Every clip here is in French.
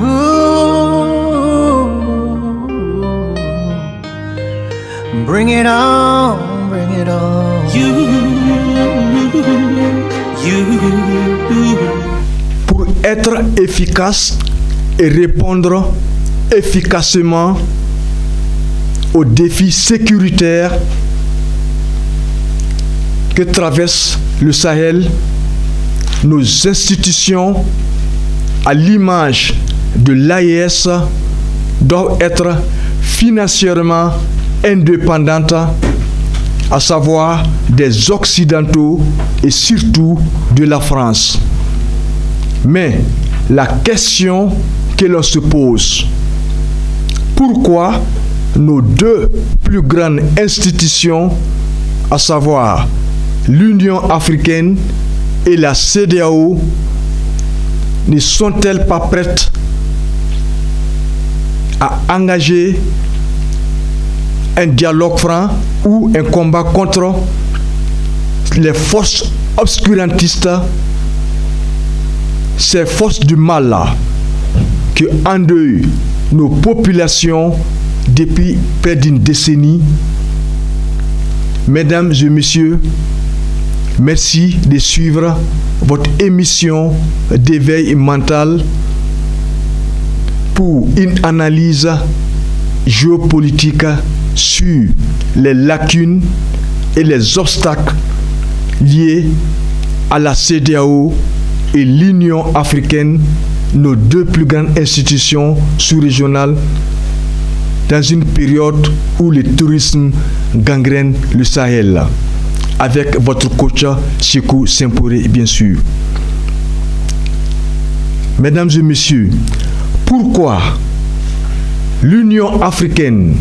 Ooh, bring it on, bring it on. Pour être efficace et répondre efficacement aux défis sécuritaires que traverse le Sahel, nos institutions, à l'image de l'AES, doivent être financièrement indépendantes, à savoir des Occidentaux et surtout de la France. Mais la question que l'on se pose, pourquoi nos deux plus grandes institutions, à savoir l'Union africaine et la CEDEAO, ne sont-elles pas prêtes à engager un dialogue franc ou un combat contre les forces obscurantistes, ces forces du mal là, qui endeuillent nos populations depuis près d'une décennie? Mesdames et messieurs, merci de suivre votre émission d'éveil mental pour une analyse géopolitique sur les lacunes et les obstacles liés à la CEDEAO et l'Union africaine, nos deux plus grandes institutions sous-régionales, dans une période où le tourisme gangrène le Sahel, avec votre coach Sékou Semporé, bien sûr. Mesdames et messieurs, pourquoi l'Union africaine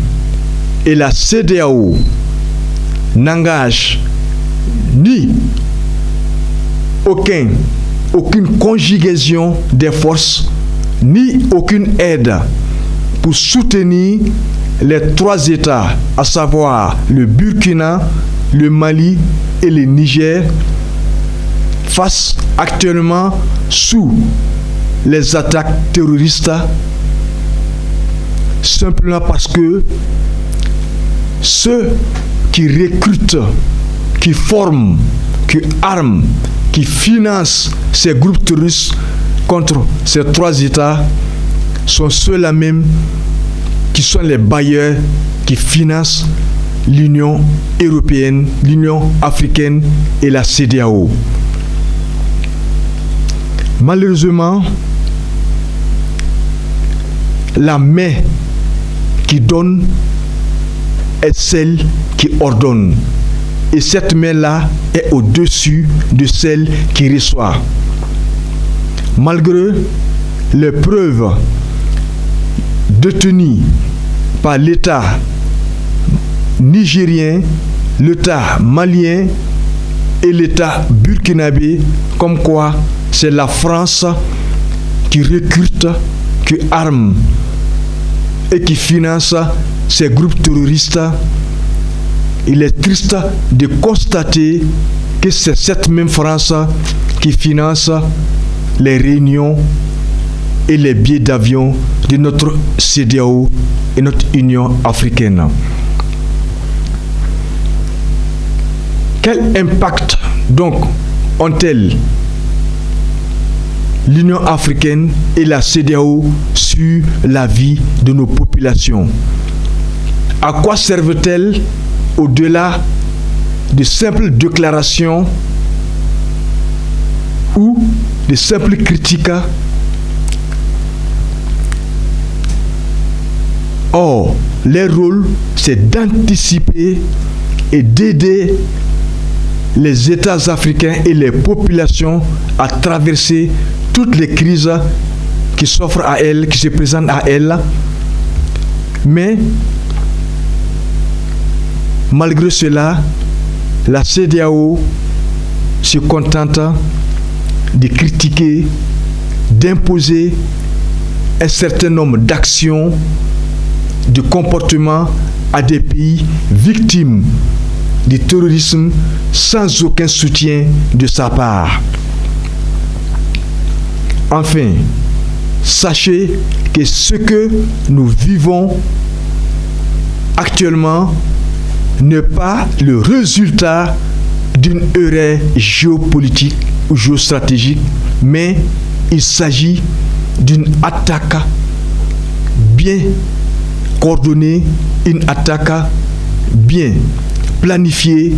et la CEDEAO n'engagent ni aucune conjugaison des forces, ni aucune aide pour soutenir les trois États, à savoir le Burkina, le Mali et le Niger, face actuellement sous les attaques terroristes, simplement parce que ceux qui recrutent, qui forment, qui arment, qui financent ces groupes terroristes contre ces trois États sont ceux-là même qui sont les bailleurs qui financent l'Union européenne, l'Union africaine et la CEDEAO. Malheureusement, la main qui donne est celle qui ordonne. Et cette main-là est au-dessus de celle qui reçoit. Malgré les preuves détenues par l'État nigérien, l'État malien et l'État burkinabé, comme quoi c'est la France qui recrute, qui arme et qui finance ces groupes terroristes, il est triste de constater que c'est cette même France qui finance les réunions et les billets d'avion de notre CEDEAO et notre Union africaine. Quel impact donc ont-elles l'Union africaine et la CEDEAO sur la vie de nos populations? À quoi servent-elles au-delà de simples déclarations ou de simples critiques? Or, leur rôle, c'est d'anticiper et d'aider les États africains et les populations à traverser toutes les crises qui s'offrent à elles, qui se présentent à elles. Mais, malgré cela, la CEDEAO se contente de critiquer, d'imposer un certain nombre d'actions, de comportements à des pays victimes du terrorisme sans aucun soutien de sa part. Enfin, sachez que ce que nous vivons actuellement n'est pas le résultat d'une erreur géopolitique ou géostratégique, mais il s'agit d'une attaque bien coordonnée, une attaque bien planifiée,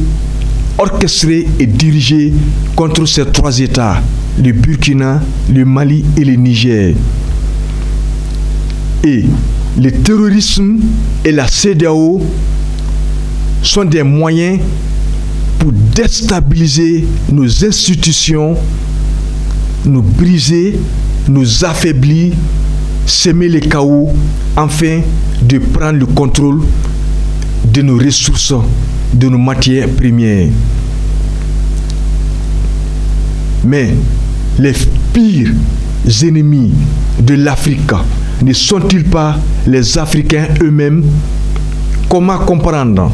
orchestrée et dirigée contre ces trois États, le Burkina, le Mali et le Niger. Et le terrorisme et la CEDEAO sont des moyens pour déstabiliser nos institutions, nous briser, nous affaiblir, semer le chaos, afin de prendre le contrôle de nos ressources, de nos matières premières. Mais les pires ennemis de l'Afrique ne sont-ils pas les Africains eux-mêmes? Comment comprendre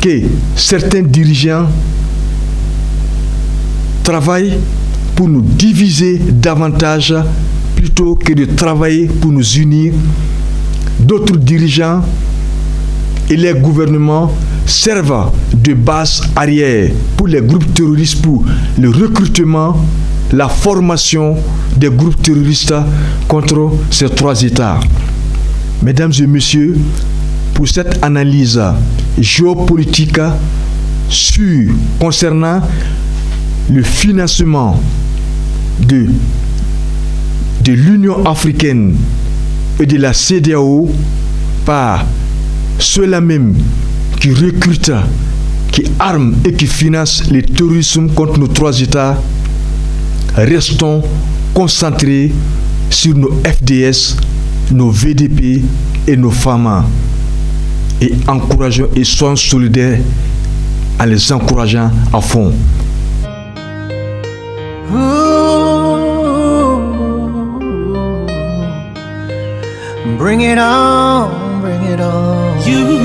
que certains dirigeants travaillent pour nous diviser davantage plutôt que de travailler pour nous unir? D'autres dirigeants et les gouvernements servent de base arrière pour les groupes terroristes, pour le recrutement, la formation des groupes terroristes contre ces trois États. Mesdames et messieurs, pour cette analyse géopolitique concernant le financement de l'Union africaine et de la CEDEAO par ceux-là même qui recrutent, qui arment et qui financent le terrorisme contre nos trois États, restons concentrés sur nos FDS, nos VDP et nos FAMA, et encourageons et soyons solidaires en les encourageant à fond. Bring it on, bring it on. You.